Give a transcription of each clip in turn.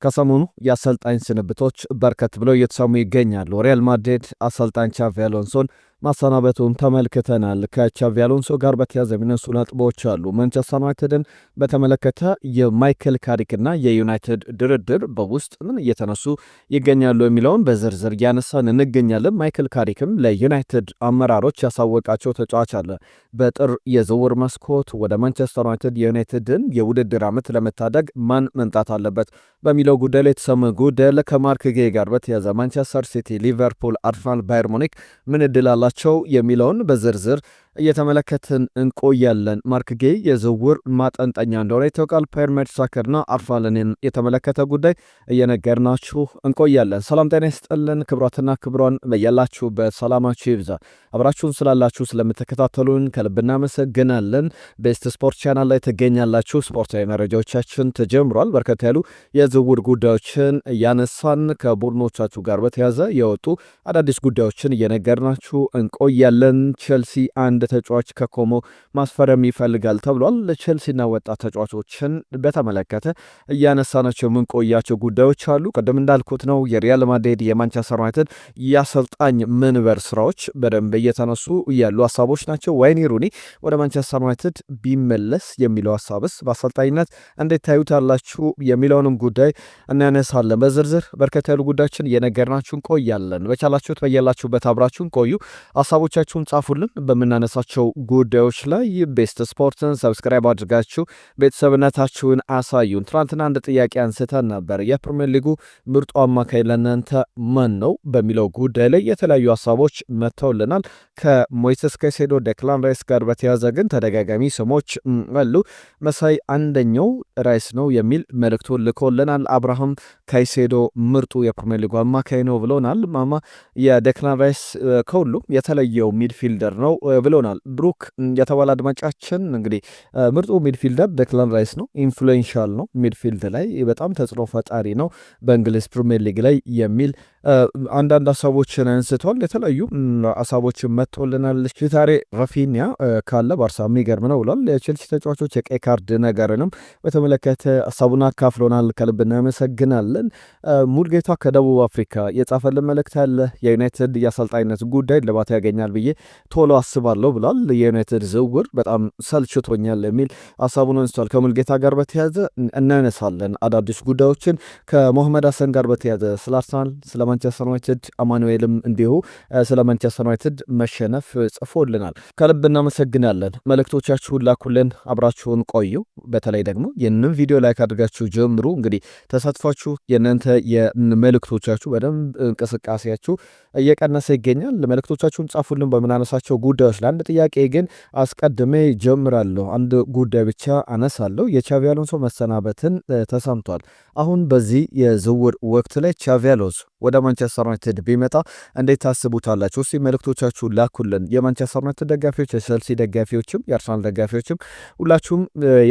ከሰሞኑ የአሰልጣኝ ስንብቶች በርከት ብለው እየተሰሙ ይገኛሉ። ሪያል ማድሪድ አሰልጣኝ ቻቪ አሎንሶን ማሰናበቱን ተመልክተናል። ከቻቪ አሎንሶ ጋር በተያያዘ የሚነሱ ነጥቦች አሉ። ማንቸስተር ዩናይትድን በተመለከተ የማይክል ካሪክና የዩናይትድ ድርድር በውስጥ ምን እየተነሱ ይገኛሉ የሚለውን በዝርዝር እያነሳን እንገኛለን። ማይክል ካሪክም ለዩናይትድ አመራሮች ያሳወቃቸው ተጫዋች አለ። በጥር የዝውውር መስኮት ወደ ማንቸስተር ዩናይትድ የዩናይትድን የውድድር ዓመት ለመታደግ ማን መምጣት አለበት በሚለው ጉዳይ ላይ የተሰማ ጉዳይ ከማርክ ጌ ጋር በተያያዘ ማንቸስተር ሲቲ፣ ሊቨርፑል፣ አርሰናል፣ ባየር ሙኒክ ምን እድል አላቸው የሚለውን በዝርዝር እየተመለከትን እንቆያለን። ማርክ ጌ የዝውውር ማጠንጠኛ እንደሆነ ይታወቃል። ፒየር መርቴሳከርና አርሰናልን የተመለከተ ጉዳይ እየነገርናችሁ እንቆያለን። ሰላም ጤና ይስጥልን ክቡራትና ክቡራን፣ በያላችሁበት ሰላማችሁ ይብዛ። አብራችሁን ስላላችሁ ስለምትከታተሉን ከልብ እናመሰግናለን። ቤስት ስፖርት ቻናል ላይ ትገኛላችሁ። ስፖርታዊ መረጃዎቻችን ተጀምሯል። በርከት ያሉ የዝውውር ጉዳዮችን እያነሳን ከቡድኖቻችሁ ጋር በተያዘ የወጡ አዳዲስ ጉዳዮችን እየነገርናችሁ እንቆያለን። ቼልሲ አንድ ተጫዋች ከኮሞ ማስፈረም ይፈልጋል ተብሏል። ለቼልሲና ወጣት ተጫዋቾችን በተመለከተ እያነሳናቸው የምንቆያቸው ጉዳዮች አሉ። ቀደም እንዳልኩት ነው የሪያል ማድሪድ የማንቸስተር ዩናይትድ የአሰልጣኝ መንበር ስራዎች በደንብ እየተነሱ ያሉ ሀሳቦች ናቸው። ዋይኒ ሩኒ ወደ ማንቸስተር ዩናይትድ ቢመለስ የሚለው ሀሳብስ በአሰልጣኝነት እንዴት ታዩታላችሁ የሚለውንም ጉዳይ እናነሳለን። በዝርዝር በርከት ያሉ ጉዳዮችን እየነገርናችሁ እንቆያለን። በቻላችሁት በያላችሁበት አብራችሁን ቆዩ። ሀሳቦቻችሁን ጻፉልን። በምናነሳቸው ጉዳዮች ላይ ቤስት ስፖርትን ሰብስክራይብ አድርጋችሁ ቤተሰብነታችሁን አሳዩን። ትናንትና አንድ ጥያቄ አንስተን ነበር። የፕሪሚየር ሊጉ ምርጡ አማካይ ለእናንተ ማን ነው በሚለው ጉዳይ ላይ የተለያዩ ሀሳቦች መጥተውልናል። ከሞይሰስ ካይሴዶ፣ ዴክላን ራይስ ጋር በተያዘ ግን ተደጋጋሚ ስሞች አሉ። መሳይ አንደኛው ራይስ ነው የሚል መልእክቱን ልኮልናል። አብርሃም ካይሴዶ ምርጡ የፕሪሚየር ሊጉ አማካይ ነው ብሎናል። ማማ የዴክላን ራይስ ከሁሉም የተለየው ሚድፊልደር ነው ብሎናል። ብሩክ የተባለ አድማጫችን እንግዲህ ምርጡ ሚድፊልደር ዴክላን ራይስ ነው፣ ኢንፍሉዌንሻል ነው፣ ሚድፊልድ ላይ በጣም ተጽዕኖ ፈጣሪ ነው በእንግሊዝ ፕሪሚየር ሊግ ላይ የሚል አንዳንድ ሀሳቦችን አንስቷል። የተለያዩ ሀሳቦችን መጥቶልናል። ሽታሬ ራፊኒያ ካለ ባርሳ የሚገርም ነው ብሏል። የቼልሲ ተጫዋቾች የቀይ ካርድ ነገርንም በተመለከተ ሀሳቡን አካፍሎናል። ከልብ እናመሰግናለን። ሙልጌታ ከደቡብ አፍሪካ የጻፈልን መልእክት አለ። የዩናይትድ የአሰልጣኝነት ጉዳይ ልባት ያገኛል ብዬ ቶሎ አስባለሁ ብሏል። የዩናይትድ ዝውውር በጣም ሰልችቶኛል የሚል ሀሳቡን አንስቷል። ከሙልጌታ ጋር በተያዘ እናነሳለን አዳዲስ ጉዳዮችን። ከሞሐመድ ሀሰን ጋር በተያዘ ስለ አርሰናል፣ ስለ ማንቸስተር ዩናይትድ አማኑኤልም እንዲሁ ስለ ማንቸስተር ዩናይትድ መሸነፍ ጽፎልናል። ከልብ እናመሰግናለን። መልእክቶቻችሁን ላኩልን፣ አብራችሁን ቆዩ። በተለይ ደግሞ ይህንን ቪዲዮ ላይክ አድርጋችሁ ጀምሩ። እንግዲህ ተሳትፏችሁ የእናንተ የመልእክቶቻችሁ በደንብ እንቅስቃሴያችሁ እየቀነሰ ይገኛል። መልእክቶቻችሁን ጻፉልን በምናነሳቸው ጉዳዮች ላይ። አንድ ጥያቄ ግን አስቀድሜ ጀምራለሁ። አንድ ጉዳይ ብቻ አነሳለሁ። የቻቪ አሎንሶ መሰናበትን ተሰምቷል። አሁን በዚህ የዝውውር ወቅት ላይ ቻቪ አሎንሶ ወደ ማንቸስተር ዩናይትድ ቢመጣ እንዴት ታስቡታላችሁ? እስቲ መልእክቶቻችሁን ላኩልን። የማንቸስተር ዩናይትድ ደጋፊዎች፣ የቸልሲ ደጋፊዎችም፣ የአርሰናል ደጋፊዎችም ሁላችሁም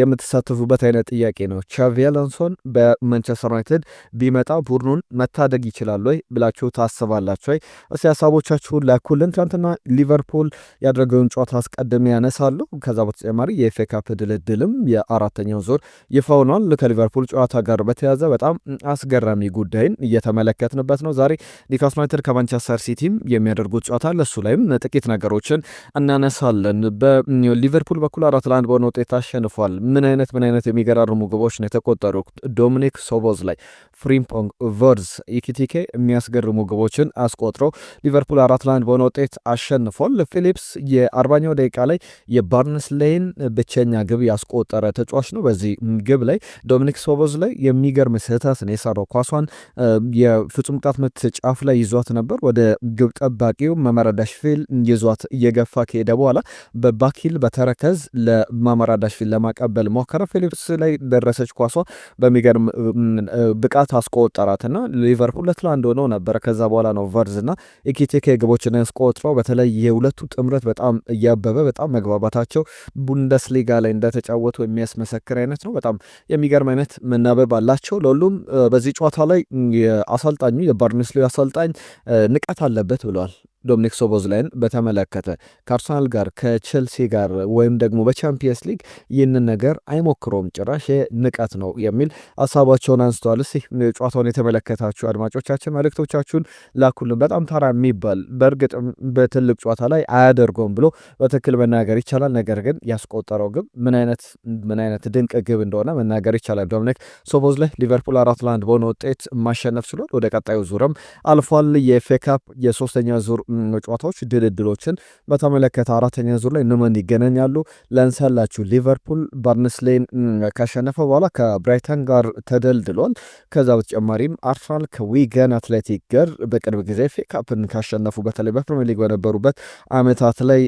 የምትሳተፉበት አይነት ጥያቄ ነው። ቻቪ አሎንሶን በማንቸስተር ዩናይትድ ቢመጣ ቡድኑን መታደግ ይችላል ወይ ብላችሁ ታስባላችሁ ወይ? እስቲ ሀሳቦቻችሁን ላኩልን። ትናንትና ሊቨርፑል ያደረገውን ጨዋታ አስቀድሜ ያነሳሉ። ከዛ በተጨማሪ የኤፍኤ ካፕ ድልድልም የአራተኛው ዙር ይፋ ሆኗል። ከሊቨርፑል ጨዋታ ጋር በተያዘ በጣም አስገራሚ ጉዳይን እየተመለከትንበት ነው። ዛሬ ኒውካስል ዩናይትድ ከማንቸስተር ሲቲም የሚያደርጉት ጨዋታ ለሱ ላይም ጥቂት ነገሮችን እናነሳለን። በሊቨርፑል በኩል 4-1 በሆነ ውጤት አሸንፏል። ምን አይነት የሚገራርሙ ግቦች ነው የተቆጠሩት። ዶሚኒክ ሶቦዝ ላይ፣ ፍሪምፖንግ፣ ቨርዝ፣ ኢኪቲኬ የሚያስገርሙ ግቦችን አስቆጥረው ሊቨርፑል 4-1 በሆነ ውጤት አሸንፏል። ፊሊፕስ የ40ኛው ደቂቃ ላይ የባርንስሌይን ብቸኛ ግብ ያስቆጠረ ተጫዋች ነው። በዚህ ግብ ላይ ዶሚኒክ ሶቦዝ ላይ የሚገርም ስህተት ነው የሰራው። ኳሷን የፍጹም ቅጣት ምት ጫፍ ላይ ይዟት ነበር። ወደ ግብ ጠባቂው መመራዳሽቪሊ ይዟት እየገፋ ከሄደ በኋላ በባኪል በተረከዝ ለመመራዳሽቪሊ ለማቀበል ሞከረ። ፊሊፕስ ላይ ደረሰች። ኳሷ በሚገርም ብቃት አስቆጠራትና ሊቨርፑል 2-1 ሆነው ነበረ። ከዛ በኋላ ነው ቨርዝና ኢኪቲኬ ግቦችን ያስቆጥረው። በተለይ የሁለቱ ጥምረት በጣም እያበበ በጣም መግባባታቸው ቡንደስሊጋ ላይ እንደተጫወቱ የሚያስመሰክር አይነት ነው። በጣም የሚገርም አይነት መናበብ አላቸው ለሁሉም። በዚህ ጨዋታ ላይ አሰልጣኙ የባርንስሌይ አሰልጣኝ ንቀት አለበት ብለዋል። ዶሚኒክ ሶቦዝላይን በተመለከተ ከአርሰናል ጋር ከቼልሲ ጋር ወይም ደግሞ በቻምፒየንስ ሊግ ይህንን ነገር አይሞክረውም፣ ጭራሽ ንቀት ነው የሚል ሀሳባቸውን አንስተዋል። እስቲ ጨዋታውን የተመለከታችሁ አድማጮቻችን መልእክቶቻችሁን ላኩልን። በጣም ተራ የሚባል በእርግጥ በትልቅ ጨዋታ ላይ አያደርገውም ብሎ በትክክል መናገር ይቻላል። ነገር ግን ያስቆጠረው ግብ ምን አይነት ድንቅ ግብ እንደሆነ መናገር ይቻላል። ዶሚኒክ ሶቦዝላይ ሊቨርፑል 4-1 በሆነ ውጤት ማሸነፍ ችሏል። ወደ ቀጣዩ ዙርም አልፏል። የኤፍኤ ካፕ የሶስተኛ ዙር ጨዋታዎች ድልድሎችን በተመለከተ አራተኛ ዙር ላይ እነማን ይገናኛሉ ለንሰላችሁ። ሊቨርፑል ባርንስሌን ካሸነፈ በኋላ ከብራይተን ጋር ተደልድሏል። ከዛ በተጨማሪም አርሰናል ከዊገን አትሌቲክ ጋር በቅርብ ጊዜ ኤፍኤ ካፕን ካሸነፉ በተለይ በፕሪሚየር ሊግ በነበሩበት አመታት ላይ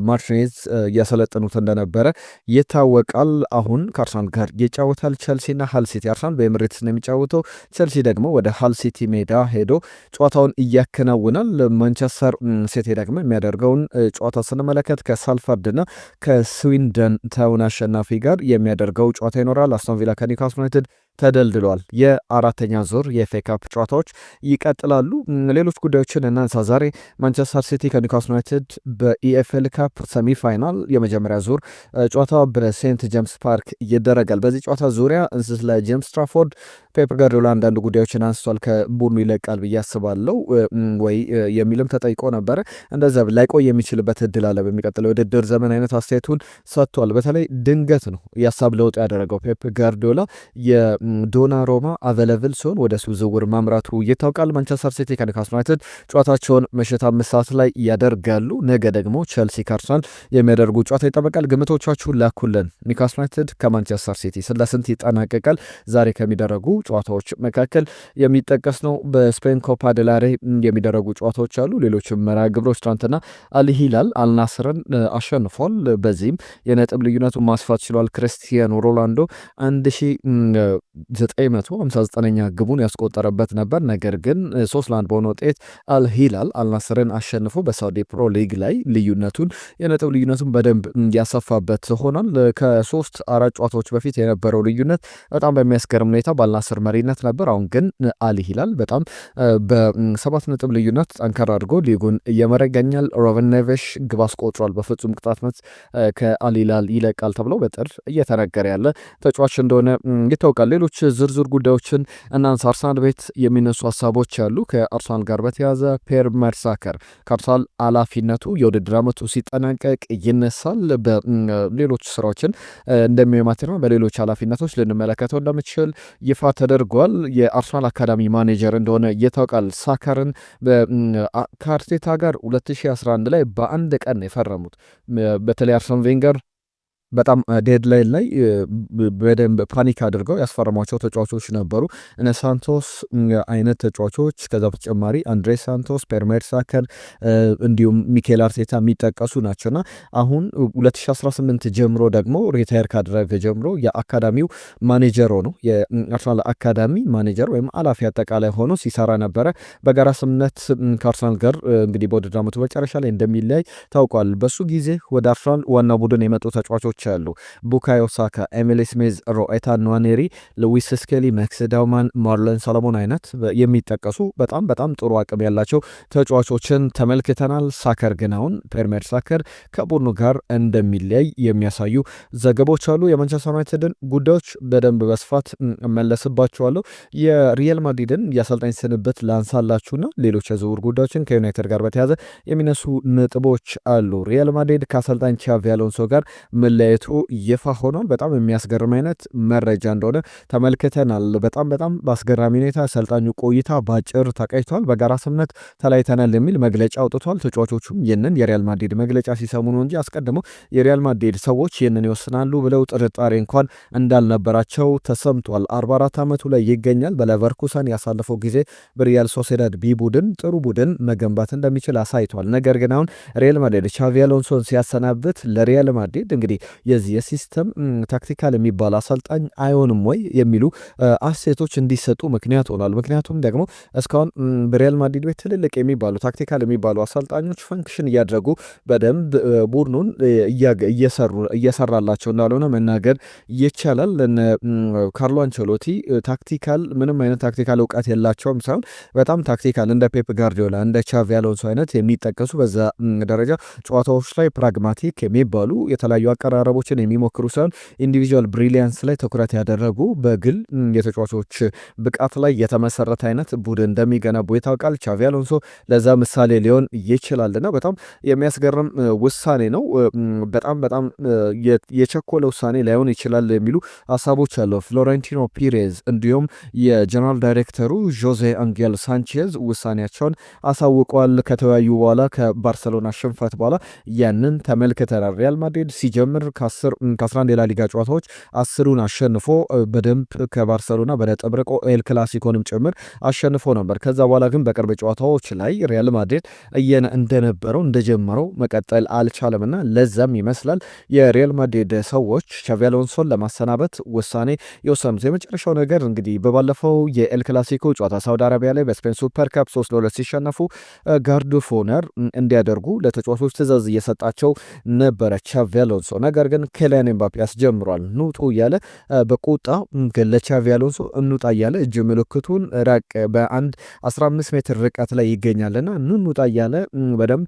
ማርቲኔዝ እያሰለጠኑት እንደነበረ ይታወቃል። አሁን ከአርሰናል ጋር ይጫወታል። ቸልሲና ሃል ሲቲ አርሰናል በኤምሬትስ ነው የሚጫወተው። ቸልሲ ደግሞ ወደ ሃል ሲቲ ሜዳ ሄዶ ጨዋታውን እያከናውናል። ማንቸስተር ሲቲ ደግሞ የሚያደርገውን ጨዋታ ስንመለከት ከሳልፈርድና ከስዊንደን ታውን አሸናፊ ጋር የሚያደርገው ጨዋታ ይኖራል። አስቶን ቪላ ከኒውካስል ዩናይትድ ተደልድሏል። የአራተኛ ዙር የኤፍኤ ካፕ ጨዋታዎች ይቀጥላሉ። ሌሎች ጉዳዮችን እናንሳ። ዛሬ ማንቸስተር ሲቲ ከኒውካስል ዩናይትድ በኢኤፍኤል ካፕ ሰሚፋይናል የመጀመሪያ ዙር ጨዋታ በሴንት ጄምስ ፓርክ ይደረጋል። በዚህ ጨዋታ ዙሪያ ስለ ጄምስ ትራፎርድ ፔፕ ጋርዲዮላ አንዳንድ ጉዳዮችን አንስቷል። ከቡድኑ ይለቃል ብዬ አስባለሁ ወይ የሚልም ተጠይቆ ነበረ። እንደዛ ላይቆይ የሚችልበት እድል አለ በሚቀጥለው የውድድር ዘመን አይነት አስተያየቱን ሰጥቷል። በተለይ ድንገት ነው የሀሳብ ለውጥ ያደረገው ፔፕ ጋርዲዮላ ዶናሩማ አቬለብል ሲሆን ወደ እሱ ዝውውር ማምራቱ ይታወቃል። ማንቸስተር ሲቲ ከኒውካስል ዩናይትድ ጨዋታቸውን ምሽት 5 ሰዓት ላይ ያደርጋሉ። ነገ ደግሞ ቸልሲ ከአርሰናል የሚያደርጉ ጨዋታ ይጠበቃል። ግምቶቻችሁን ላኩልን። ኒውካስል ዩናይትድ ከማንቸስተር ሲቲ ስለስንት ይጠናቀቃል? ዛሬ ከሚደረጉ ጨዋታዎች መካከል የሚጠቀስ ነው። በስፔን ኮፓ ደላሬ የሚደረጉ ጨዋታዎች አሉ። ሌሎችም መርሃ ግብሮች ትናንትና አልሂላል አልናስርን አሸንፏል። በዚህም የነጥብ ልዩነቱን ማስፋት ችሏል። ክርስቲያኖ ሮናልዶ 1959ኛ ግቡን ያስቆጠረበት ነበር። ነገር ግን 3-1 በሆነ ውጤት አልሂላል አልናስርን አሸንፎ በሳውዲ ፕሮ ሊግ ላይ የነጥብ ልዩነቱን በደንብ ያሰፋበት ሆኗል። ከ3-4 ጨዋታዎች በፊት የነበረው ልዩነት በጣም በሚያስገርም ሁኔታ በአልናስር መሪነት ነበር። አሁን ግን አልሂላል በጣም በ7 ነጥብ ልዩነት ጠንከር አድርጎ ሊጉን እየመራ ይገኛል። ሮበን ኔቬሽ ግብ አስቆጥሯል። በፍጹም ቅጣት ምት ከአልሂላል ይለቃል ተብሎ በጥር እየተነገረ ያለ ተጫዋች እንደሆነ ይታወቃል። ሌሎች ዝርዝር ጉዳዮችን እናንሳ። አርሰናል ቤት የሚነሱ ሀሳቦች አሉ። ከአርሰናል ጋር በተያዘ ፔር መርሳከር ከአርሰናል ኃላፊነቱ የውድድር ዓመቱ ሲጠናቀቅ ይነሳል። በሌሎች ስራዎችን እንደሚማትነ በሌሎች ኃላፊነቶች ልንመለከተው እንደምችል ይፋ ተደርጓል። የአርሰናል አካዳሚ ማኔጀር እንደሆነ ይታወቃል። ሳከርን ከአርቴታ ጋር 2011 ላይ በአንድ ቀን የፈረሙት በተለይ አርሰን ቬንገር በጣም ዴድላይን ላይ በደንብ ፓኒክ አድርገው ያስፈረሟቸው ተጫዋቾች ነበሩ። እነ ሳንቶስ አይነት ተጫዋቾች፣ ከዛ በተጨማሪ አንድሬ ሳንቶስ፣ ፔር መርሳከር እንዲሁም ሚኬል አርቴታ የሚጠቀሱ ናቸውና አሁን 2018 ጀምሮ ደግሞ ሪታየር ካደረገ ጀምሮ የአካዳሚው ማኔጀር ሆኖ የአርሰናል አካዳሚ ማኔጀር ወይም ኃላፊ አጠቃላይ ሆኖ ሲሰራ ነበረ። በጋራ ስምምነት ከአርሰናል ጋር እንግዲህ በውድድር ዓመቱ መጨረሻ ላይ እንደሚለያይ ታውቋል። በሱ ጊዜ ወደ አርሰናል ዋና ቡድን የመጡ ተጫዋቾች አሉ። ቡካዮ ሳካ፣ ኤሚሊ ስሚዝ ሮኤታ፣ ኗኔሪ፣ ሉዊስ ስኬሊ፣ መክስ ዳውማን፣ ማርለን ሰለሞን አይነት የሚጠቀሱ በጣም ጥሩ አቅም ያላቸው ተጫዋቾችን ተመልክተናል። ሳከር ግን አሁን ፔር ሳከር ከቡድኑ ጋር እንደሚለያይ የሚያሳዩ ዘገቦች አሉ። የማንቸስተር ዩናይትድን ጉዳዮች በደንብ በስፋት መለስባቸዋለሁ። የሪያል ማድሪድን የአሰልጣኝ ስንብት ላንሳላችሁና ሌሎች የዝውውር ጉዳዮችን ከዩናይትድ ጋር በተያዘ የሚነሱ ነጥቦች አሉ። ሪያል ማድሪድ ከአሰልጣኝ ቻቪ አሎንሶ ጋር መለያየቱ ይፋ ሆኗል። በጣም የሚያስገርም አይነት መረጃ እንደሆነ ተመልክተናል። በጣም በአስገራሚ ሁኔታ አሰልጣኙ ቆይታ ባጭር ተቀይቷል። በጋራ ስምምነት ተለያይተናል የሚል መግለጫ አውጥቷል። ተጫዋቾቹም ይህንን የሪያል ማድሪድ መግለጫ ሲሰሙ ነው እንጂ አስቀድሞ የሪያል ማድሪድ ሰዎች ይህንን ይወስናሉ ብለው ጥርጣሬ እንኳን እንዳልነበራቸው ተሰምቷል። 44 ዓመቱ ላይ ይገኛል። በሌቨርኩሰን ያሳለፈው ጊዜ በሪያል ሶሴዳድ ቢ ቡድን ጥሩ ቡድን መገንባት እንደሚችል አሳይቷል። ነገር ግን አሁን ሪያል ማድሪድ ቻቪ አሎንሶን ሲያሰናብት ለሪያል ማድሪድ እንግዲህ የዚህ የሲስተም ታክቲካል የሚባል አሰልጣኝ አይሆንም ወይ የሚሉ አስተያየቶች እንዲሰጡ ምክንያት ሆኗል። ምክንያቱም ደግሞ እስካሁን በሪያል ማድሪድ ቤት ትልልቅ የሚባሉ ታክቲካል የሚባሉ አሰልጣኞች ፈንክሽን እያደረጉ በደንብ ቡድኑን እየሰራላቸው እንዳልሆነ መናገር ይቻላል። ካርሎ አንቸሎቲ ታክቲካል ምንም አይነት ታክቲካል እውቀት የላቸውም ሳይሆን በጣም ታክቲካል እንደ ፔፕ ጋርዲዮላ እንደ ቻቪ አሎንሶ አይነት የሚጠቀሱ በዛ ደረጃ ጨዋታዎች ላይ ፕራግማቲክ የሚባሉ የተለያዩ አቀራረቦችን የሚሞክሩ ሳይሆን ኢንዲቪጁዋል ብሪሊያንስ ላይ ትኩረት ያደረጉ በግል የተጫዋቾች ብቃት ላይ የተመሰረተ አይነት ቡድን እንደሚገነቡ ይታወቃል። ቻቪ አሎንሶ ለዛ ምሳሌ ሊሆን ይችላልና በጣም የሚያስገርም ውሳኔ ነው። በጣም የቸኮለ ውሳኔ ላይሆን ይችላል የሚሉ ሀሳቦች አለው። ፍሎሬንቲኖ ፒሬዝ እንዲሁም የጀነራል ዳይሬክተሩ ጆዜ አንጌል ሳንቼዝ ውሳኔያቸውን አሳውቀዋል። ከተወያዩ በኋላ ከባርሰሎና ሽንፈት በኋላ ያንን ተመልክተናል። ሪያል ማድሪድ ሲጀምር ከ11 የላሊጋ ጨዋታዎች 10ን አሸንፎ በደንብ ከባርሰሎና በነጥብ ርቆ ኤል ክላሲኮንም ጭምር አሸንፎ ነበር። ከዛ በኋላ ግን በቅርብ ጨዋታዎች ላይ ሪያል ማድሪድ እንደነበረው እንደጀመረው መቀጠል አልቻለምና ለዛም ይመስላል የሪያል ማድሪድ ሰዎች ቻቪ አሎንሶን ለማሰናበት ውሳኔ የወሰኑት። የመጨረሻው ነገር እንግዲህ በባለፈው የኤል ክላሲኮ ጨዋታ ሳውዲ አረቢያ ላይ በስፔን ሱፐር ካፕ 3-2 ሲሸነፉ ጋርድ ፎነር እንዲያደርጉ ለተጫዋቾች ትእዛዝ እየሰጣቸው ነበረ ቻቪ አሎንሶ። ነገር ግን ኬሊያን ኤምባፔ ያስጀምሯል ኑጡ እያለ በቁጣ ለቻቪ አሎንሶ እንውጣ እያለ እጅ ምልክቱን ራቅ በአንድ 15 ሜትር ርቀት ላይ ይገኛልና እንውጣ እያለ በደንብ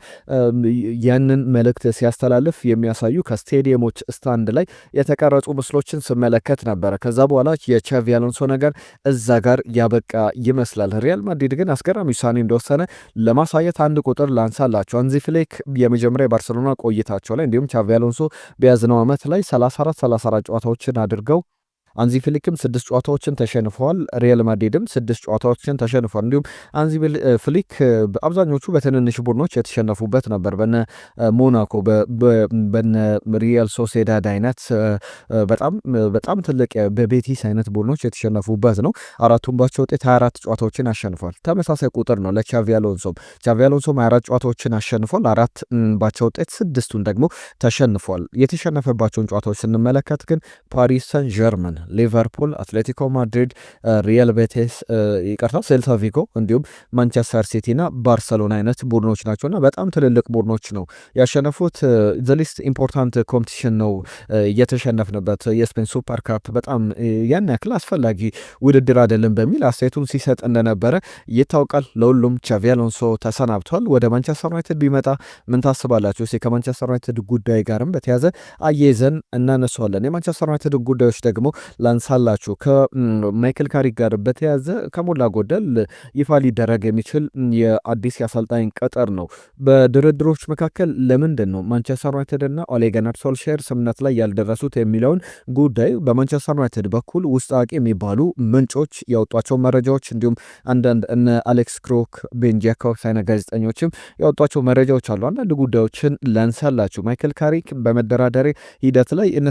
ያንን መልእክት ሲያስተላልፍ የሚያሳዩ ከስቴዲየሞች ስታንድ ላይ የተቀረጹ ምስሎችን ስመለከት ነበረ። ከዛ በኋላ የቻቪ አሎንሶ ነገር እዛ ጋር ያበቃ ይመስላል። ሪያል ማድሪድ ግን አስገራሚ ውሳኔ እንደወሰነ ለማሳየት አንድ ቁጥር ላንሳላቸው። አንዚ ፍሌክ የመጀመሪያ የባርሰሎና ቆይታቸው ላይ እንዲሁም ቻቪ አሎንሶ በያዝነው ዓመት ላይ 34 ጨዋታዎችን አድርገው አንዚ ፍሊክም 6 ጨዋታዎችን ተሸንፈዋል። ሪያል ማድሪድም 6 ጨዋታዎችን ተሸንፏል። እንዲሁም አንዚ ፍሊክ አብዛኞቹ በትንንሽ ቡድኖች የተሸነፉበት ነበር። በነ ሞናኮ በነ ሪያል ሶሴዳድ አይነት በጣም ትልቅ በቤቲስ አይነት ቡድኖች የተሸነፉበት ነው። አራቱም ባቸው ውጤት 24 ጨዋታዎችን አሸንፏል። ተመሳሳይ ቁጥር ነው ለቻቪ አሎንሶም 24 ጨዋታዎችን አሸንፏል። 4 ባቸው ውጤት 6ቱን ደግሞ ተሸንፏል። የተሸነፈባቸውን ጨዋታዎች ስንመለከት ግን ፓሪስ ሰን ጀርመን፣ ሊቨርፑል፣ አትሌቲኮ ማድሪድ፣ ሪያል ቤቴስ ሴልታ ቪጎ እንዲሁም ማንቸስተር ሲቲ እና ባርሰሎና አይነት ቡድኖች ናቸውና በጣም ትልልቅ ቡድኖች ነው ያሸነፉት። ዘሊስት ኢምፖርታንት ኮምፒቲሽን ነው እየተሸነፍንበት የስፔን ሱፐር ካፕ በጣም ያን ያክል አስፈላጊ ውድድር አይደለም በሚል አስተያየቱን ሲሰጥ እንደነበረ ይታወቃል። ለሁሉም ቻቪ አሎንሶ ተሰናብቷል። ወደ ማንቸስተር ዩናይትድ ቢመጣ ምን ታስባላችሁ? ከማንቸስተር ዩናይትድ ጉዳይ ጋርም በተያዘ አያይዘን እናነሳዋለን። የማንቸስተር ዩናይትድ ጉዳዮች ደግሞ ላንሳላችሁ። ከማይክል ካሪክ ጋር በተያዘ ከሞላ ጎደል ይፋ ሊደረግ የሚችል የአዲስ የአሰልጣኝ ቅጥር ነው። በድርድሮች መካከል ለምንድን ነው ማንቸስተር ዩናይትድ እና ኦሌ ጉናር ሶልሼር ስምምነት ላይ ያልደረሱት የሚለውን ጉዳይ በማንቸስተር ዩናይትድ በኩል ውስጥ አዋቂ የሚባሉ ምንጮች ያወጧቸው መረጃዎች እንዲሁም አንዳንድ እነ አሌክስ ክሮክ፣ ቤን ጃኮብስ አይነት ጋዜጠኞችም ያወጧቸው መረጃዎች አሉ። አንዳንድ ጉዳዮችን ላንሳላችሁ። ማይክል ካሪክ በመደራደሪ ሂደት ላይ እነ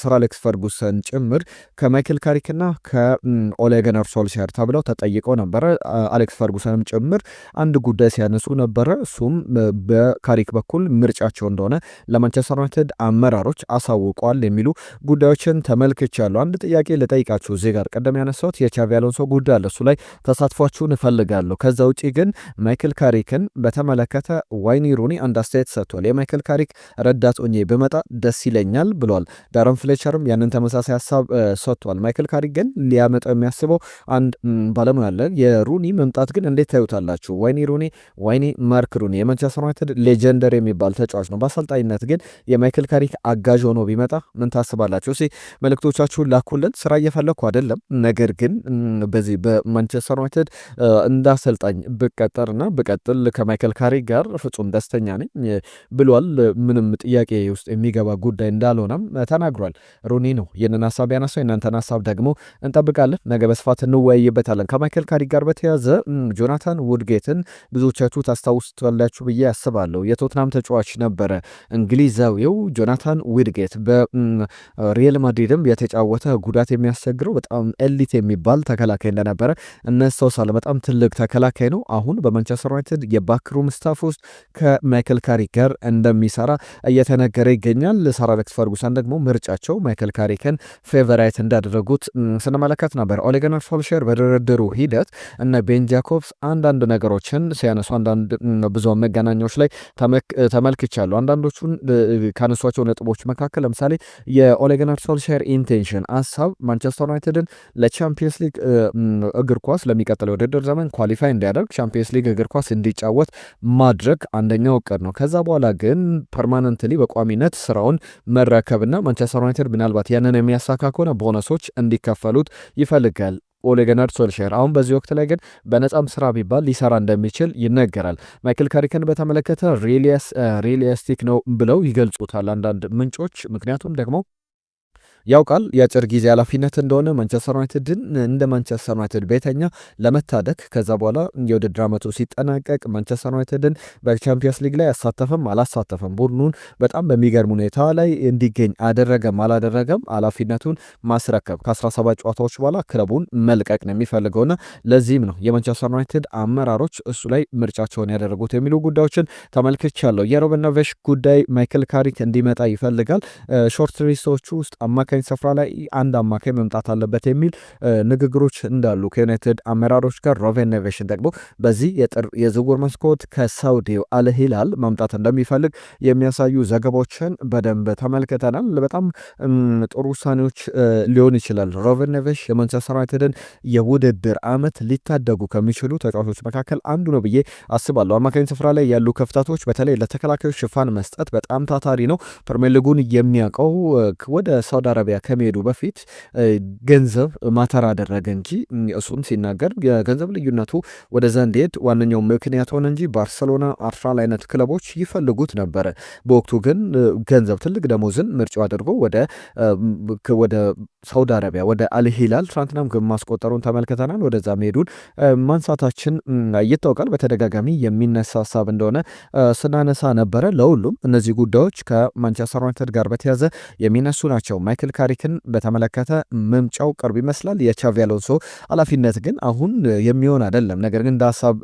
ሰር አሌክስ ፈርጉሰን ጭምር ከማይክል ካሪክና ከኦሌ ጉናር ሶልሼር ተብለው ተጠይቀው ነበረ። አሌክስ ፈርጉሰንም ጭምር አንድ ጉዳይ ሲያነሱ ነበረ። እሱም በካሪክ በኩል ምርጫቸው እንደሆነ ለማንቸስተር ዩናይትድ አመራሮች አሳውቀዋል የሚሉ ጉዳዮችን ተመልክቻለሁ። አንድ ጥያቄ ልጠይቃችሁ እዚህ ጋር ቀደም ያነሳሁት የቻቪ አሎንሶ ጉዳይ አለ። እሱ ላይ ተሳትፏችሁን እፈልጋለሁ። ከዛ ውጪ ግን ማይክል ካሪክን በተመለከተ ዋይኒ ሩኒ አንድ አስተያየት ሰጥቷል። የማይክል ካሪክ ረዳት ሆኜ ብመጣ ደስ ይለኛል ብሏል። ዳረን ፍሌቸርም ያንን ተመሳሳይ ሀሳብ ሰጥቷል። ማይክል ካሪክ ግን ሊያመጣው የሚያስበው አንድ ባለሙያ አለ። የሩኒ መምጣት ግን እንዴት ታዩታላችሁ? ዋይኒ ማርክ ሩኒ የማንቸስተር ዩናይትድ ሌጀንደር የሚባል ተጫዋች ነው። በአሰልጣኝነት ግን የማይክል ካሪክ አጋዥ ሆኖ ቢመጣ ምን ታስባላችሁ? መልእክቶቻችሁን ላኩልን። ስራ እየፈለግኩ አይደለም፣ ነገር ግን በዚህ በማንቸስተር ዩናይትድ እንደ አሰልጣኝ ብቀጠርና ብቀጥል ከማይክል ካሪክ ጋር ፍጹም ደስተኛ ነኝ ብሏል። ምንም ጥያቄ ውስጥ የሚገባ ጉዳይ እንዳልሆነም ተናግሯል። ሩኒ ነው ይህንን ሀሳብ የተነሳው። የእናንተን ሀሳብ ደግሞ እንጠብቃለን። ነገ በስፋት እንወያይበታለን። ከማይክል ካሪክ ጋር በተያዘ ጆናታን ውድጌትን ብዙዎቻችሁ ታስታውሱታላችሁ ብዬ አስባለሁ። የቶትናም ተጫዋች ነበረ እንግሊዛዊው ጆናታን ውድጌት በሪያል ማድሪድም የተጫወተ ጉዳት የሚያስቸግረው በጣም ኤሊት የሚባል ተከላካይ እንደነበረ እነሳውሳለ። በጣም ትልቅ ተከላካይ ነው። አሁን በማንቸስተር ዩናይትድ የባክሩም ስታፍ ውስጥ ከማይክል ካሪክ ጋር እንደሚሰራ እየተነገረ ይገኛል። ሰር አሌክስ ፈርጉሰን ደግሞ ምርጫቸው ማይክል ካሪክን ፌቨራይት እንዳደረጉት ስንመለከት ነበር። ኦሌ ጉናር ሶልሻየር በድርድሩ ሂደት እነ ቤን ጃኮብስ አንዳንድ ነገሮችን ሲያነሱ አንዳንድ ብዙሃን መገናኛዎች ላይ ተመልክቻለሁ። አንዳንዶቹን ካነሷቸው ነጥቦች መካከል ለምሳሌ የኦሌ ጉናር ሶልሻየር ኢንቴንሽን ሀሳብ ማንቸስተር ዩናይትድን ለቻምፒየንስ ሊግ እግር ኳስ ለሚቀጥለው የውድድር ዘመን ኳሊፋይ እንዲያደርግ ቻምፒየንስ ሊግ እግር ኳስ እንዲጫወት ማድረግ አንደኛው እቅድ ነው። ከዛ በኋላ ግን ፐርማነንትሊ በቋሚነት ስራውን መረከብና ማንቸስተር ዩናይትድ ምናልባት ያንን የሚያሳካ ከሆነ ቦነሶች እንዲከፈሉት ይፈልጋል ኦሌ ጉናር ሶልሻየር። አሁን በዚህ ወቅት ላይ ግን በነጻም ስራ ቢባል ሊሰራ እንደሚችል ይነገራል። ማይክል ካሪክን በተመለከተ ሪሊስቲክ ነው ብለው ይገልጹታል አንዳንድ ምንጮች። ምክንያቱም ደግሞ ያውቃል የአጭር ጊዜ ኃላፊነት እንደሆነ ማንቸስተር ዩናይትድን እንደ ማንቸስተር ዩናይትድ ቤተኛ ለመታደግ ከዛ በኋላ የውድድር ዓመቱ ሲጠናቀቅ ማንቸስተር ዩናይትድን በቻምፒየንስ ሊግ ላይ አሳተፈም አላሳተፈም ቡድኑን በጣም በሚገርም ሁኔታ ላይ እንዲገኝ አደረገም አላደረገም ኃላፊነቱን ማስረከብ ከ17 ጨዋታዎች በኋላ ክለቡን መልቀቅ ነው የሚፈልገውና ለዚህም ነው የማንቸስተር ዩናይትድ አመራሮች እሱ ላይ ምርጫቸውን ያደረጉት የሚሉ ጉዳዮችን ተመልክቻለሁ። የሩበን ኔቬሽ ጉዳይ ማይክል ካሪክ እንዲመጣ ይፈልጋል። ሾርት ሊስቶቹ ውስጥ አማካኝ ስፍራ ላይ አንድ አማካኝ መምጣት አለበት የሚል ንግግሮች እንዳሉ ከዩናይትድ አመራሮች ጋር ሩበን ኔቬሽን ደግሞ በዚህ የዝውውር መስኮት ከሳውዲው አልሂላል ማምጣት እንደሚፈልግ የሚያሳዩ ዘገባዎችን በደንብ ተመልክተናል። በጣም ጥሩ ውሳኔዎች ሊሆን ይችላል። ሩበን ኔቬሽ የማንቸስተር ዩናይትድን የውድድር ዓመት ሊታደጉ ከሚችሉ ተጫዋቾች መካከል አንዱ ነው ብዬ አስባለሁ። አማካኝ ስፍራ ላይ ያሉ ክፍተቶች በተለይ ለተከላካዮች ሽፋን መስጠት በጣም ታታሪ ነው። ፕሪሚየር ሊጉን የሚያውቀው ወደ ሳውዲ አረቢያ ከመሄዱ በፊት ገንዘብ ማተር አደረገ እንጂ እሱም ሲናገር የገንዘብ ልዩነቱ ወደዛ እንዲሄድ ዋነኛው ምክንያት ሆነ እንጂ ባርሰሎና፣ አርሰናል አይነት ክለቦች ይፈልጉት ነበረ። በወቅቱ ግን ገንዘብ ትልቅ ደሞዝን ምርጫው አድርጎ ወደ ሳውዲ አረቢያ ወደ አልሂላል ትናንትናም ግብ ማስቆጠሩን ተመልክተናል። ወደዛ መሄዱን ማንሳታችን ይታወቃል። በተደጋጋሚ የሚነሳ ሀሳብ እንደሆነ ስናነሳ ነበረ። ለሁሉም እነዚህ ጉዳዮች ከማንቸስተር ዩናይትድ ጋር በተያዘ የሚነሱ ናቸው። ማይክል ካሪክን በተመለከተ መምጫው ቅርብ ይመስላል። የቻቪ አሎንሶ ኃላፊነት ግን አሁን የሚሆን አይደለም። ነገር ግን እንደ ሀሳብ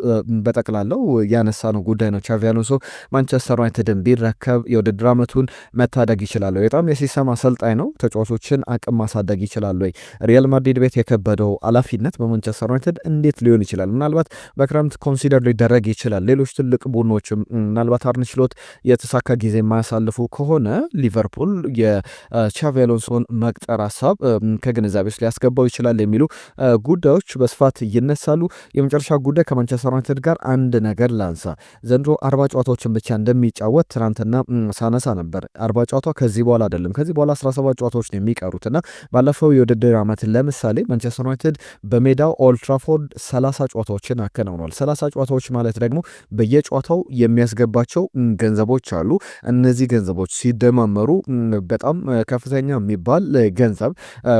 በጠቅላላው ያነሳ ነው ጉዳይ ነው። ቻቪ አሎንሶ ማንቸስተር ዩናይትድን ቢረከብ የውድድር ዓመቱን መታደግ ይችላል ወይ? በጣም የሲስተም አሰልጣኝ ነው። ተጫዋቾችን አቅም ማሳደግ ይችላል ወይ? ሪያል ማድሪድ ቤት የከበደው ኃላፊነት በማንቸስተር ዩናይትድ እንዴት ሊሆን ይችላል? ምናልባት በክረምት ኮንሲደር ሊደረግ ይችላል። ሌሎች ትልቅ ቡድኖችም ምናልባት አርነ ስሎት የተሳካ ጊዜ የማያሳልፉ ከሆነ ሊቨርፑል የቻቪ አሎንሶን መቅጠር ሀሳብ ከግንዛቤ ውስጥ ሊያስገባው ይችላል የሚሉ ጉዳዮች በስፋት ይነሳሉ። የመጨረሻ ጉዳይ ከማንቸስተር ዩናይትድ ጋር አንድ ነገር ላንሳ። ዘንድሮ 40 ጨዋታዎችን ብቻ እንደሚጫወት ትናንትና ሳነሳ ነበር። 40 ጨዋታ ከዚህ በኋላ አይደለም፣ ከዚህ በኋላ 17 ጨዋታዎች ነው የሚቀሩትና ባለፈው የውድድር ዓመት ለምሳሌ ማንቸስተር ዩናይትድ በሜዳው ኦልድ ትራፎርድ 30 ጨዋታዎችን አከናውኗል። 30 ጨዋታዎች ማለት ደግሞ በየጨዋታው የሚያስገባቸው ገንዘቦች አሉ። እነዚህ ገንዘቦች ሲደማመሩ በጣም ከፍተኛ የሚባል ገንዘብ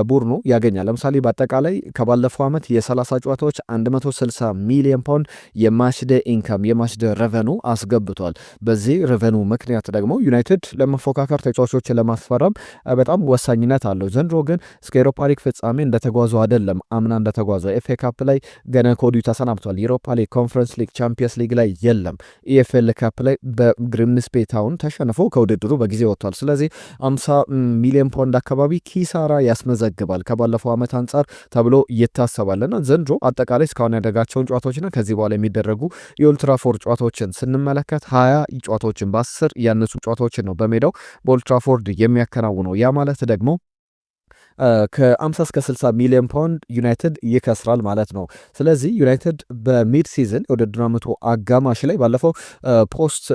ቡድኑ ያገኛል። ለምሳሌ በአጠቃላይ ከባለፈው ዓመት የ30 ጨዋታዎች 160 ሚሊዮን ፓውንድ የማችደ ኢንካም የማችደ ረቨኑ አስገብቷል። በዚህ ረቨኑ ምክንያት ደግሞ ዩናይትድ ለመፎካከር ተጫዋቾችን ለማስፈረም በጣም ወሳኝነት አለው። ዘንድሮ ግን እስከ ኤሮፓ ሊግ ፍጻሜ እንደተጓዙ አይደለም። አምና እንደተጓዙ ኤፍኤ ካፕ ላይ ገና ከወዲሁ ተሰናብቷል። ዩሮፓ ሊግ፣ ኮንፈረንስ ሊግ፣ ቻምፒየንስ ሊግ ላይ የለም። ኢኤፍኤል ካፕ ላይ በግሪምስቤ ታውን ተሸንፎ ከውድድሩ በጊዜ ወጥቷል። ስለዚህ 50 ሚሊዮን ፓውንድ አካባቢ ኪሳራ ያስመዘግባል ከባለፈው ዓመት አንጻር ተብሎ ይታሰባልና ዘንድሮ አጠቃላይ እስካሁን ያደረጋቸውን ጨዋታዎችና ከዚህ በኋላ የሚደረጉ የኦልትራፎርድ ጨዋታዎችን ስንመለከት 20 ጨዋታዎችን በ10 ያነሱ ጨዋታዎችን ነው በሜዳው በኦልትራፎርድ የሚያከናውነው። ያ ማለት ደግሞ ከ50 እስከ 60 ሚሊዮን ፓውንድ ዩናይትድ ይከስራል ማለት ነው። ስለዚህ ዩናይትድ በሚድ ሲዝን የውድድር ዓመቱ አጋማሽ ላይ ባለፈው ፖስት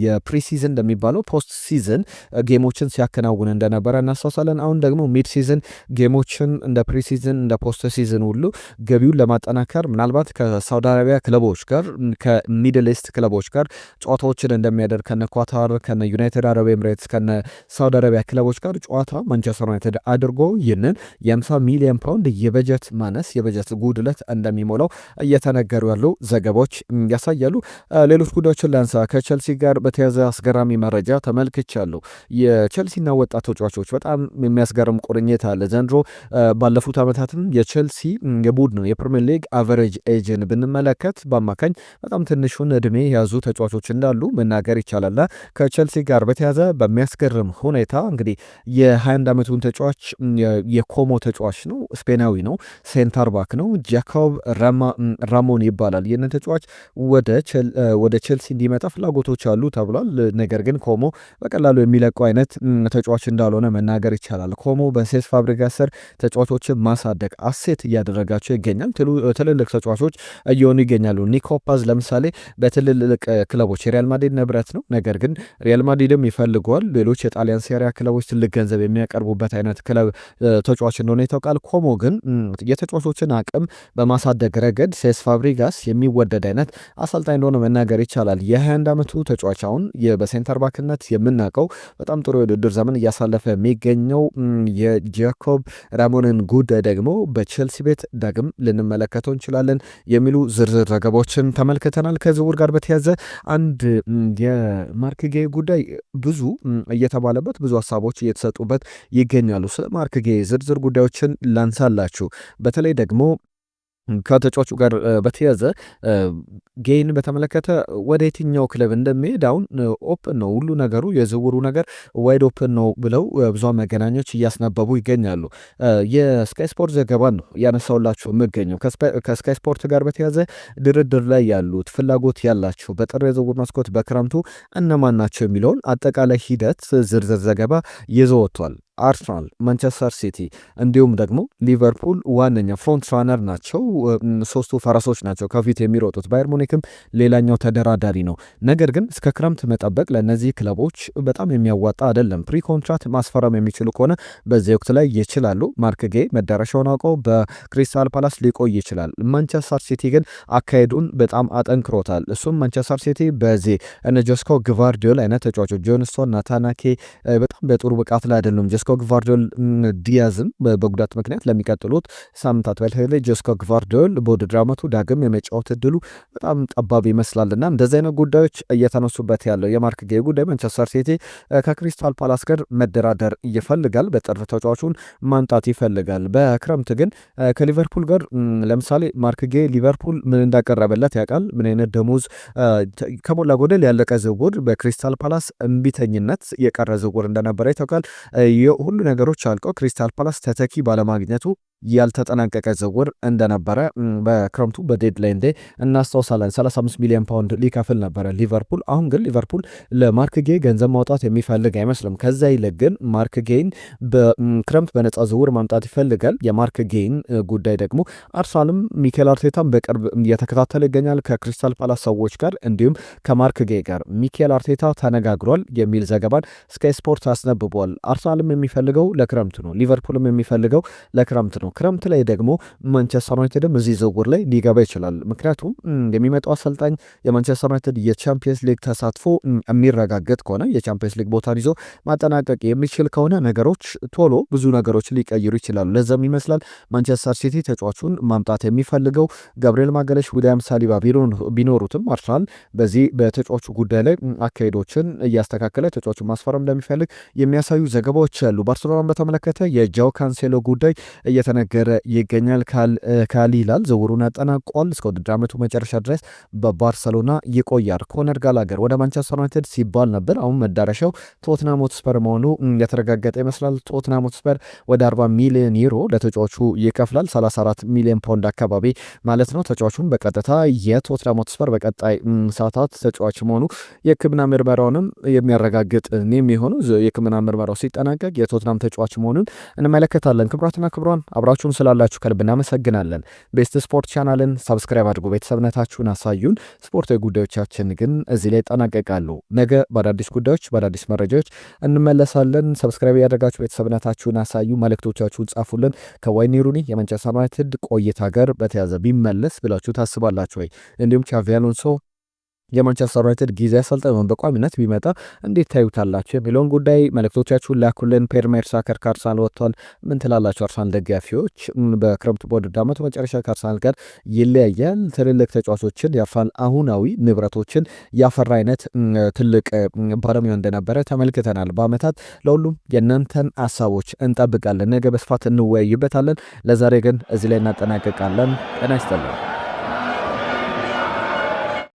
የፕሪሲዝን እንደሚባለው ፖስት ሲዝን ጌሞችን ሲያከናውን እንደነበረ እናስታውሳለን። አሁን ደግሞ ሚድ ሲዝን ጌሞችን እንደ ፕሪሲዝን እንደ ፖስት ሲዝን ሁሉ ገቢውን ለማጠናከር ምናልባት ከሳውዲ አረቢያ ክለቦች ጋር ከሚድል ኢስት ክለቦች ጋር ጨዋታዎችን እንደሚያደርግ ከነ ኳታር ከነ ዩናይትድ አረብ ኤምሬትስ ከነ ሳውዲ አረቢያ ክለቦች ጋር ጨዋታ ማንቸስተር ዩናይትድ አድርጎ ይህንን የ50 ሚሊዮን ፓውንድ የበጀት ማነስ የበጀት ጉድለት እንደሚሞላው እየተነገሩ ያሉ ዘገባዎች ያሳያሉ። ሌሎች ጉዳዮችን ላንሳ። ከቸልሲ ጋር በተያዘ አስገራሚ መረጃ ተመልክቻለሁ። የቸልሲና ወጣት ተጫዋቾች በጣም የሚያስገርም ቁርኝት አለ ዘንድሮ። ባለፉት ዓመታትም የቸልሲ የቡድን የፕሪሚየር ሊግ አቨሬጅ ኤጅን ብንመለከት በአማካኝ በጣም ትንሹን እድሜ የያዙ ተጫዋቾች እንዳሉ መናገር ይቻላልና ከቸልሲ ጋር በተያዘ በሚያስገርም ሁኔታ እንግዲህ የ21 ዓመቱን ተጫዋች የኮሞ ተጫዋች ነው፣ ስፔናዊ ነው፣ ሴንተር ባክ ነው፣ ጃኮብ ራሞን ይባላል። ይህንን ተጫዋች ወደ ቸልሲ እንዲመጣ ፍላጎቶች አሉ ተብሏል። ነገር ግን ኮሞ በቀላሉ የሚለቀው አይነት ተጫዋች እንዳልሆነ መናገር ይቻላል። ኮሞ በሴስ ፋብሪጋስ ስር ተጫዋቾችን ማሳደግ አሴት እያደረጋቸው ይገኛል። ትልልቅ ተጫዋቾች እየሆኑ ይገኛሉ። ኒኮ ፓዝ ለምሳሌ በትልልቅ ክለቦች የሪያል ማድሪድ ንብረት ነው። ነገር ግን ሪያል ማድሪድም ይፈልገዋል። ሌሎች የጣሊያን ሴሪያ ክለቦች ትልቅ ገንዘብ የሚያቀርቡበት አይነት ክለብ ተጫዋች እንደሆነ ይታወቃል። ኮሞ ግን የተጫዋቾችን አቅም በማሳደግ ረገድ ሴስ ፋብሪጋስ የሚወደድ አይነት አሰልጣኝ እንደሆነ መናገር ይቻላል። የ21 ዓመቱ ተጫዋች አሁን በሴንተር ባክነት የምናውቀው በጣም ጥሩ የውድድር ዘመን እያሳለፈ የሚገኘው የጃኮብ ራሞንን ጉዳይ ደግሞ በቼልሲ ቤት ዳግም ልንመለከተው እንችላለን የሚሉ ዝርዝር ዘገባዎችን ተመልክተናል። ከዝውውር ጋር በተያዘ አንድ የማርክ ጌይ ጉዳይ ብዙ እየተባለበት ብዙ ሀሳቦች እየተሰጡበት ይገኛሉ። ስለ ማርክ ጌይ ዝርዝር ጉዳዮችን ላንሳላችሁ። በተለይ ደግሞ ከተጫዋቹ ጋር በተያዘ ጌይን በተመለከተ ወደ የትኛው ክለብ እንደሚሄድ አሁን ኦፕን ነው ሁሉ ነገሩ፣ የዝውውሩ ነገር ዋይድ ኦፕን ነው ብለው ብዙ መገናኞች እያስነበቡ ይገኛሉ። የስካይ ስፖርት ዘገባን ነው ያነሳውላቸው የምገኘው። ከስካይ ስፖርት ጋር በተያዘ ድርድር ላይ ያሉት ፍላጎት ያላቸው በጥር የዝውውር መስኮት በክረምቱ እነማን ናቸው የሚለውን አጠቃላይ ሂደት ዝርዝር ዘገባ ይዞ ወጥቷል። አርሰናል፣ ማንቸስተር ሲቲ እንዲሁም ደግሞ ሊቨርፑል ዋነኛ ፍሮንት ራነር ናቸው። ሶስቱ ፈረሶች ናቸው ከፊት የሚሮጡት። ባየር ሙኒክም ሌላኛው ተደራዳሪ ነው። ነገር ግን እስከ ክረምት መጠበቅ ለእነዚህ ክለቦች በጣም የሚያዋጣ አይደለም። ፕሪ ኮንትራት ማስፈረም የሚችሉ ከሆነ በዚህ ወቅት ላይ ይችላሉ። ማርክ ጌይ መዳረሻውን አውቀው በክሪስታል ፓላስ ሊቆይ ይችላል። ማንቸስተር ሲቲ ግን አካሄዱን በጣም አጠንክሮታል። እሱም ማንቸስተር ሲቲ በዚህ እነ ጆስኮ ግቫርዲዮል አይነት ተጫዋቾች ጆንስቶን፣ ናታናኬ በጣም በጥሩ ብቃት ላይ አይደሉም። ጆስኮ ግቫርዲዮል ዲያዝም በጉዳት ምክንያት ለሚቀጥሉት ሳምንታት በተለይ ጆስኮ ግቫርዲዮል በውድድር ዓመቱ ዳግም የመጫወት እድሉ በጣም ጠባብ ይመስላልና እንደዚህ አይነት ጉዳዮች እየተነሱበት ያለው የማርክ ጌይ ጉዳይ ማንቸስተር ሲቲ ከክሪስታል ፓላስ ጋር መደራደር ይፈልጋል። በጥር ተጫዋቹን ማምጣት ይፈልጋል። በክረምት ግን ከሊቨርፑል ጋር ለምሳሌ ማርክ ጌይ ሊቨርፑል ምን እንዳቀረበለት ያውቃል። ምን አይነት ደሞዝ ከሞላ ጎደል ያለቀ ዝውውር በክሪስታል ፓላስ እምቢተኝነት የቀረ ዝውውር እንደነበረ ይታወቃል። ሁሉ ነገሮች አልቀው ክሪስታል ፓላስ ተተኪ ባለማግኘቱ ያልተጠናቀቀ ዝውውር እንደነበረ በክረምቱ በዴድላይን ዴይ እናስታውሳለን። 35 ሚሊዮን ፓውንድ ሊከፍል ነበረ ሊቨርፑል። አሁን ግን ሊቨርፑል ለማርክ ጌይ ገንዘብ ማውጣት የሚፈልግ አይመስልም። ከዛ ይልቅ ግን ማርክ ጌይን በክረምት በነጻ ዝውውር ማምጣት ይፈልጋል። የማርክ ጌይን ጉዳይ ደግሞ አርሰናልም ሚኬል አርቴታም በቅርብ እየተከታተለ ይገኛል ከክሪስታል ፓላስ ሰዎች ጋር እንዲሁም ከማርክ ጌይ ጋር ሚኬል አርቴታ ተነጋግሯል የሚል ዘገባን ስካይ ስፖርት አስነብቧል። አርሰናልም የሚፈልገው ለክረምት ነው፣ ሊቨርፑልም የሚፈልገው ለክረምት ነው። ክረምት ላይ ደግሞ ማንቸስተር ዩናይትድም እዚህ ዝውውር ላይ ሊገባ ይችላል። ምክንያቱም የሚመጣው አሰልጣኝ የማንቸስተር ዩናይትድ የቻምፒየንስ ሊግ ተሳትፎ የሚረጋገጥ ከሆነ የቻምፒየንስ ሊግ ቦታን ይዞ ማጠናቀቅ የሚችል ከሆነ ነገሮች ቶሎ ብዙ ነገሮች ሊቀይሩ ይችላሉ። ለዛም ይመስላል ማንቸስተር ሲቲ ተጫዋቹን ማምጣት የሚፈልገው። ጋብሪኤል ማጋሌሽ፣ ዊሊያም ሳሊባ ቢኖሩትም አርሰናል በዚህ በተጫዋቹ ጉዳይ ላይ አካሄዶችን እያስተካከለ ተጫዋቹን ማስፈረም እንደሚፈልግ የሚያሳዩ ዘገባዎች አሉ። ባርሴሎናን በተመለከተ የጃው ካንሴሎ ጉዳይ እየተነገረ ይገኛል። ካሊላል ዝውውሩን ያጠናቋል። እስከ ውድድር ዓመቱ መጨረሻ ድረስ በባርሰሎና ይቆያል። ኮነር ጋላገር ወደ ማንቸስተር ዩናይትድ ሲባል ነበር። አሁን መዳረሻው ቶትናም ሆትስፐር መሆኑ የተረጋገጠ ይመስላል። ቶትናም ሆትስፐር ወደ 40 ሚሊዮን ዩሮ ለተጫዋቹ ይከፍላል። 34 ሚሊዮን ፓውንድ አካባቢ ማለት ነው። ተጫዋቹን በቀጥታ የቶትናም ሆትስፐር በቀጣይ ሰዓታት ተጫዋች መሆኑ የሕክምና ምርመራውንም የሚያረጋግጥ የሚሆነው የሕክምና ምርመራው ሲጠናቀቅ የቶትናም ተጫዋች መሆኑን እንመለከታለን። ክቡራትና ክቡራን አብራችሁን ስላላችሁ ከልብ እናመሰግናለን። ቤስት ስፖርት ቻናልን ሰብስክራይብ አድርጉ፣ ቤተሰብነታችሁን አሳዩን። ስፖርታዊ ጉዳዮቻችን ግን እዚህ ላይ ይጠናቀቃሉ። ነገ በአዳዲስ ጉዳዮች በአዳዲስ መረጃዎች እንመለሳለን። ሰብስክራይብ ያደርጋችሁ ቤተሰብነታችሁን አሳዩ፣ መልእክቶቻችሁን ጻፉልን። ከዋይኒ ሩኒ የማንቸስተር ዩናይትድ ቆይታ ጋር በተያዘ ቢመለስ ብላችሁ ታስባላችሁ ወይ? እንዲሁም ቻቪ አሎንሶ የማንቸስተር ዩናይትድ ጊዜ አሰልጣኝ በቋሚነት ቢመጣ እንዴት ታዩታላችሁ የሚለውን ጉዳይ መልእክቶቻችሁን ላኩልን። ፔር ሜርቴሳከር ከአርሰናል ወጥቷል። ምን ትላላችሁ አርሰናል ደጋፊዎች? በክረምት በውድድር ዓመቱ መጨረሻ ከአርሰናል ጋር ይለያያል። ትልልቅ ተጫዋቾችን ያፋል፣ አሁናዊ ንብረቶችን ያፈራ አይነት ትልቅ ባለሙያ እንደነበረ ተመልክተናል በአመታት። ለሁሉም የእናንተን ሀሳቦች እንጠብቃለን። ነገ በስፋት እንወያይበታለን። ለዛሬ ግን እዚህ ላይ እናጠናቀቃለን። ጤና ይስጥልን።